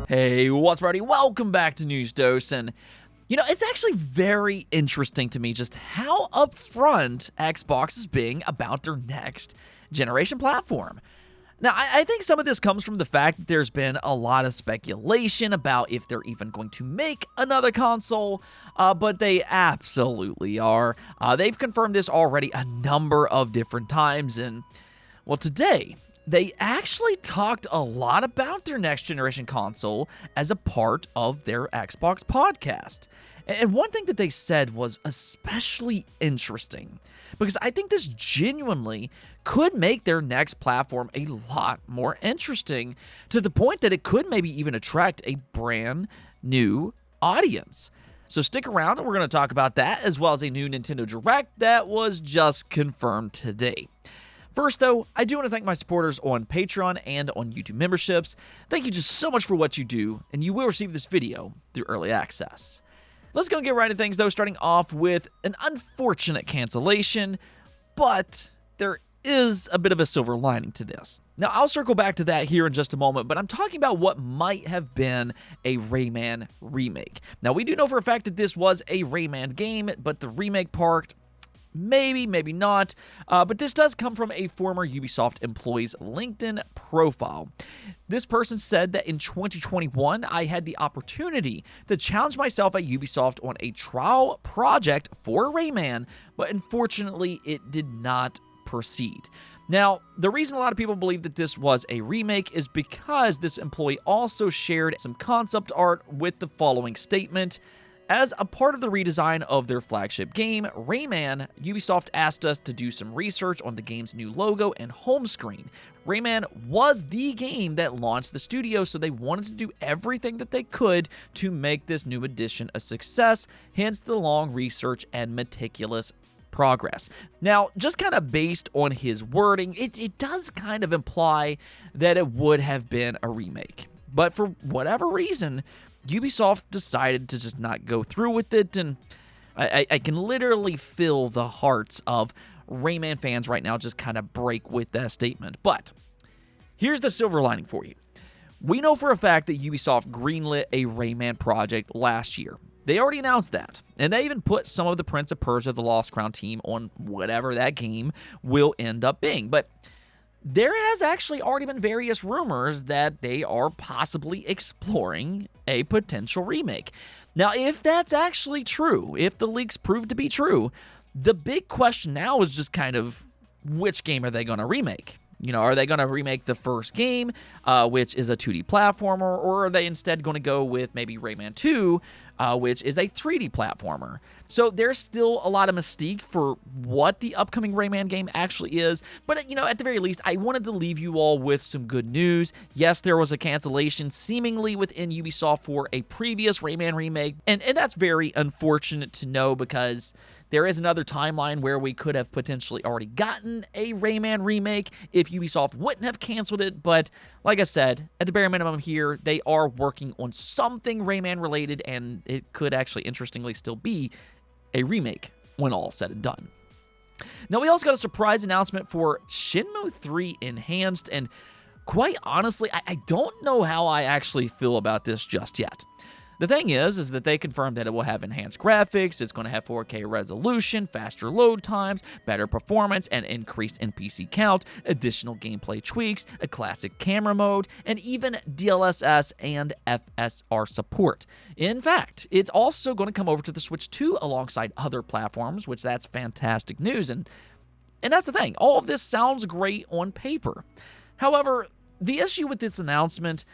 Hey, what's up, buddy? Welcome back to News Dose, and it's actually very interesting to me just how upfront Xbox is being about their next generation platform. Now, I think some of this comes from the fact that there's been a lot of speculation about if they're even going to make another console, but they absolutely are. They've confirmed this already a number of different times, and, well, today they actually talked a lot about their next generation console as a part of their Xbox podcast. And one thing that they said was especially interesting, because I think this genuinely could make their next platform a lot more interesting, to the point that it could maybe even attract a brand new audience. So stick around and we're going to talk about that, as well as a new Nintendo Direct that was just confirmed today. First, though, I do want to thank my supporters on Patreon and on YouTube memberships. Thank you just so much for what you do, and you will receive this video through early access. Let's go and get right into things, though, starting off with an unfortunate cancellation, but there is a bit of a silver lining to this. Now, I'll circle back to that here in just a moment, but I'm talking about what might have been a Rayman remake. Now, we do know for a fact that this was a Rayman game, but the remake part, maybe not, but this does come from a former Ubisoft employee's LinkedIn profile. This person said that in 2021, I had the opportunity to challenge myself at Ubisoft on a trial project for Rayman, but unfortunately, it did not proceed. Now, the reason a lot of people believe that this was a remake is because this employee also shared some concept art with the following statement: as a part of the redesign of their flagship game, Rayman, Ubisoft asked us to do some research on the game's new logo and home screen. Rayman was the game that launched the studio, so they wanted to do everything that they could to make this new edition a success, hence the long research and meticulous progress. Now, just kind of based on his wording, it does kind of imply that it would have been a remake. But for whatever reason, Ubisoft decided to just not go through with it, and I can literally feel the hearts of Rayman fans right now just kind of break with that statement. But here's the silver lining for you. We know for a fact that Ubisoft greenlit a Rayman project last year. They already announced that, and they even put some of the Prince of Persia: The Lost Crown team on whatever that game will end up being. But there has actually already been various rumors that they are possibly exploring a potential remake. Now, if that's actually true, if the leaks prove to be true, the big question now is just kind of, which game are they going to remake? Are they going to remake the first game, which is a 2D platformer, or are they instead going to go with maybe Rayman 2, which is a 3D platformer? So there's still a lot of mystique for what the upcoming Rayman game actually is, but at the very least, I wanted to leave you all with some good news. Yes, there was a cancellation seemingly within Ubisoft for a previous Rayman remake, and that's very unfortunate to know, because there is another timeline where we could have potentially already gotten a Rayman remake if Ubisoft wouldn't have canceled it. But like I said, at the bare minimum here, they are working on something Rayman related, and it could actually interestingly still be a remake when all said and done. Now, we also got a surprise announcement for Shenmue 3 Enhanced, and quite honestly, I don't know how I actually feel about this just yet. The thing is that they confirmed that it will have enhanced graphics, it's going to have 4K resolution, faster load times, better performance, and increased NPC count, additional gameplay tweaks, a classic camera mode, and even DLSS and FSR support. In fact, it's also going to come over to the Switch 2 alongside other platforms, which that's fantastic news, and that's the thing. All of this sounds great on paper. However, the issue with this announcement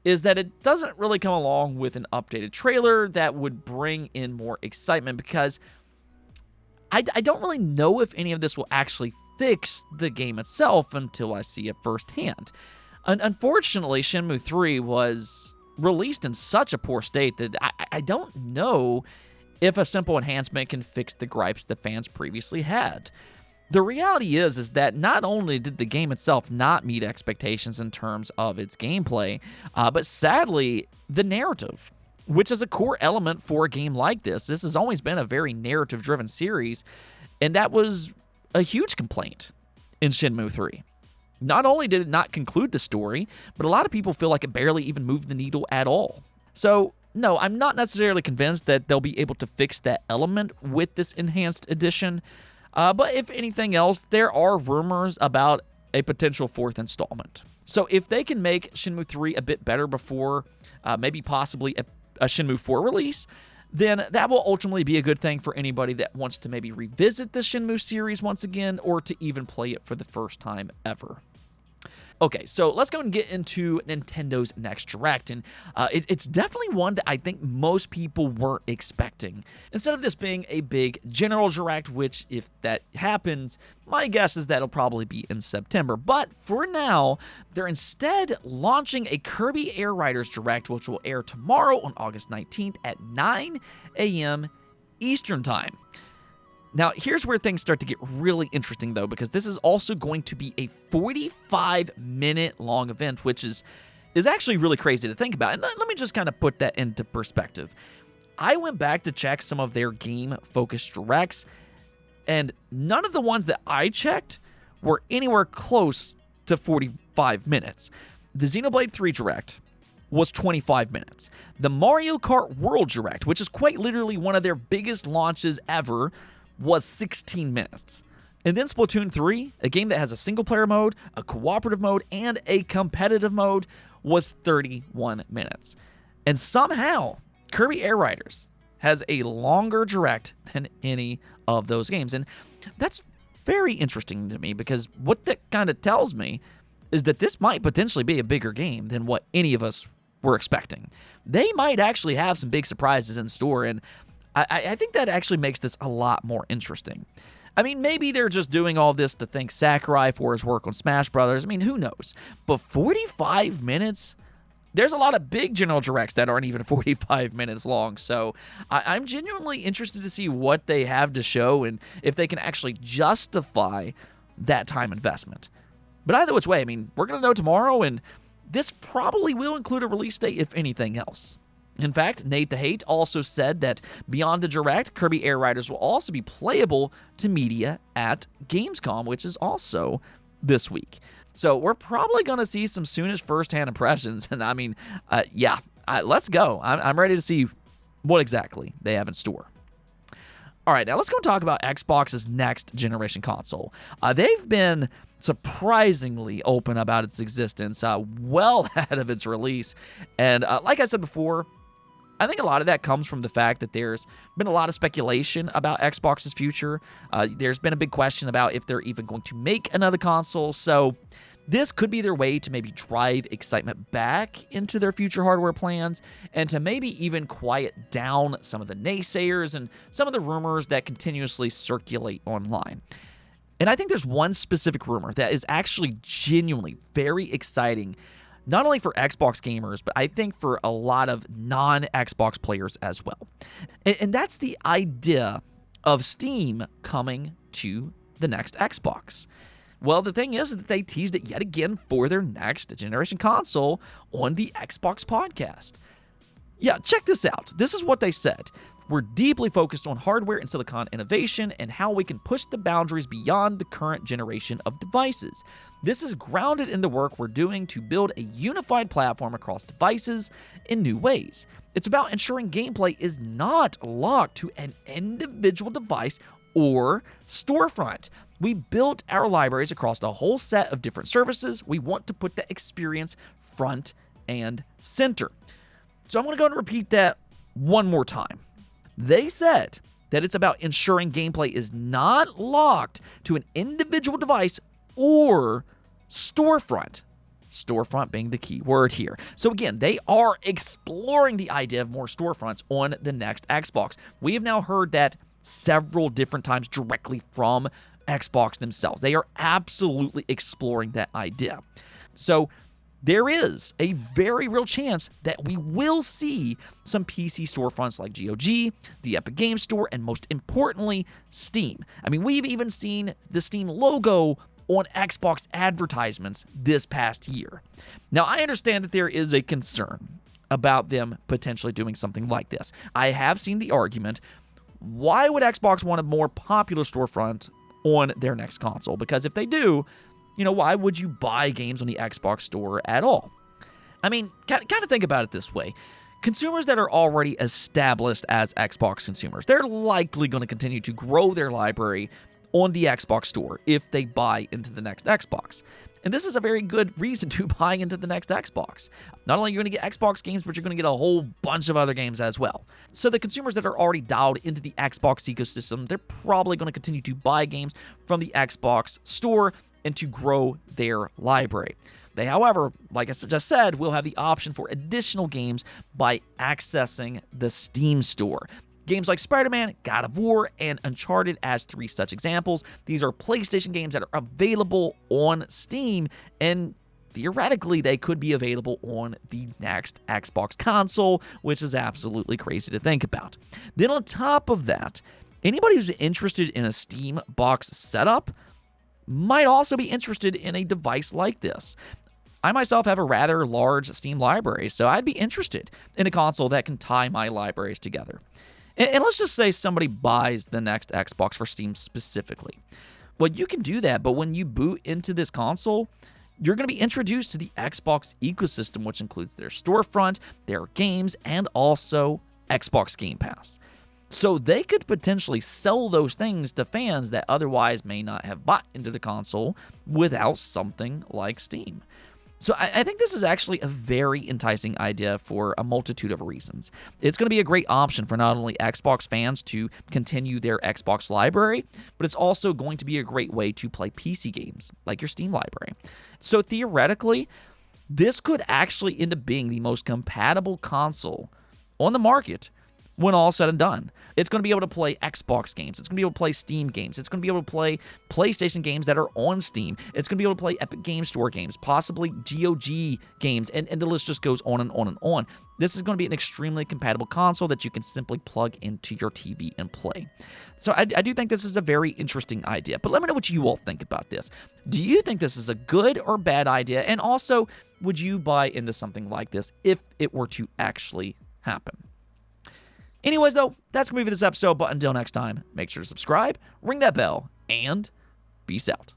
is that it doesn't really come along with an updated trailer that would bring in more excitement, because I don't really know if any of this will actually fix the game itself until I see it firsthand. Unfortunately, Shenmue 3 was released in such a poor state that I don't know if a simple enhancement can fix the gripes the fans previously had. The reality is that not only did the game itself not meet expectations in terms of its gameplay, but sadly, the narrative, which is a core element for a game like this. This has always been a very narrative-driven series, and that was a huge complaint in Shenmue 3. Not only did it not conclude the story, but a lot of people feel like it barely even moved the needle at all. So, no, I'm not necessarily convinced that they'll be able to fix that element with this enhanced edition. But if anything else, there are rumors about a potential 4th installment. So if they can make Shenmue 3 a bit better before maybe possibly a Shenmue 4 release, then that will ultimately be a good thing for anybody that wants to maybe revisit the Shenmue series once again, or to even play it for the first time ever. Okay, so let's go and get into Nintendo's next Direct, and it's definitely one that I think most people weren't expecting. Instead of this being a big general Direct, which if that happens, my guess is that'll probably be in September. But for now, they're instead launching a Kirby Air Riders Direct, which will air tomorrow on August 19th at 9 a.m. Eastern Time. Now, here's where things start to get really interesting, though, because this is also going to be a 45-minute long event, which is actually really crazy to think about. And let me just kind of put that into perspective. I went back to check some of their game-focused directs, and none of the ones that I checked were anywhere close to 45 minutes. The Xenoblade 3 Direct was 25 minutes. The Mario Kart World Direct, which is quite literally one of their biggest launches ever, was 16 minutes. And then Splatoon 3, a game that has a single-player mode, a cooperative mode, and a competitive mode, was 31 minutes. And somehow, Kirby Air Riders has a longer Direct than any of those games. And that's very interesting to me, because what that kind of tells me is that this might potentially be a bigger game than what any of us were expecting. They might actually have some big surprises in store, and I think that actually makes this a lot more interesting. I mean, maybe they're just doing all this to thank Sakurai for his work on Smash Brothers. I mean, who knows? But 45 minutes? There's a lot of big general directs that aren't even 45 minutes long, so I'm genuinely interested to see what they have to show and if they can actually justify that time investment. But either which way, I mean, we're going to know tomorrow, and this probably will include a release date if anything else. In fact, Nate the Hate also said that beyond the Direct, Kirby Air Riders will also be playable to media at Gamescom, which is also this week. So we're probably going to see some soonish first-hand impressions, and I mean, let's go. I'm ready to see what exactly they have in store. All right, now let's go and talk about Xbox's next generation console. They've been surprisingly open about its existence well ahead of its release, and like I said before, I think a lot of that comes from the fact that there's been a lot of speculation about Xbox's future. There's been a big question about if they're even going to make another console, so this could be their way to maybe drive excitement back into their future hardware plans, and to maybe even quiet down some of the naysayers and some of the rumors that continuously circulate online. And I think there's one specific rumor that is actually genuinely very exciting, not only for Xbox gamers, but I think for a lot of non-Xbox players as well. And that's the idea of Steam coming to the next Xbox. Well, the thing is that they teased it yet again for their next generation console on the Xbox podcast. Yeah, check this out. This is what they said. We're deeply focused on hardware and silicon innovation and how we can push the boundaries beyond the current generation of devices. This is grounded in the work we're doing to build a unified platform across devices in new ways. It's about ensuring gameplay is not locked to an individual device or storefront. We built our libraries across a whole set of different services. We want to put the experience front and center. So I'm going to go and repeat that one more time. They said that it's about ensuring gameplay is not locked to an individual device or storefront. Storefront being the key word here. So again, they are exploring the idea of more storefronts on the next Xbox. We have now heard that several different times directly from Xbox themselves. They are absolutely exploring that idea. So there is a very real chance that we will see some PC storefronts like GOG, the Epic Games Store, and most importantly, Steam. I mean, we've even seen the Steam logo on Xbox advertisements this past year. Now, I understand that there is a concern about them potentially doing something like this. I have seen the argument, why would Xbox want a more popular storefront on their next console? Because if they do, why would you buy games on the Xbox Store at all? I mean, kind of think about it this way. Consumers that are already established as Xbox consumers, they're likely going to continue to grow their library on the Xbox Store if they buy into the next Xbox. And this is a very good reason to buy into the next Xbox. Not only are you going to get Xbox games, but you're going to get a whole bunch of other games as well. So the consumers that are already dialed into the Xbox ecosystem, they're probably going to continue to buy games from the Xbox Store and to grow their library. They, however, like I just said, will have the option for additional games by accessing the Steam store. Games like Spider-Man, God of War, and Uncharted as 3 such examples. These are PlayStation games that are available on Steam, and theoretically, they could be available on the next Xbox console, which is absolutely crazy to think about. Then on top of that, anybody who's interested in a Steam box setup might also be interested in a device like this. I myself have a rather large Steam library, so I'd be interested in a console that can tie my libraries together. And let's just say somebody buys the next Xbox for Steam specifically. Well, you can do that, but when you boot into this console, you're going to be introduced to the Xbox ecosystem, which includes their storefront, their games, and also Xbox Game Pass. So they could potentially sell those things to fans that otherwise may not have bought into the console without something like Steam. So I think this is actually a very enticing idea for a multitude of reasons. It's going to be a great option for not only Xbox fans to continue their Xbox library, but it's also going to be a great way to play PC games, like your Steam library. So theoretically, this could actually end up being the most compatible console on the market when all said and done. It's going to be able to play Xbox games. It's going to be able to play Steam games. It's going to be able to play PlayStation games that are on Steam. It's going to be able to play Epic Game Store games, possibly GOG games, and the list just goes on and on and on. This is going to be an extremely compatible console that you can simply plug into your TV and play. So I do think this is a very interesting idea, but let me know what you all think about this. Do you think this is a good or bad idea? And also, would you buy into something like this if it were to actually happen? Anyways, though, that's going to be for this episode, but until next time, make sure to subscribe, ring that bell, and peace out.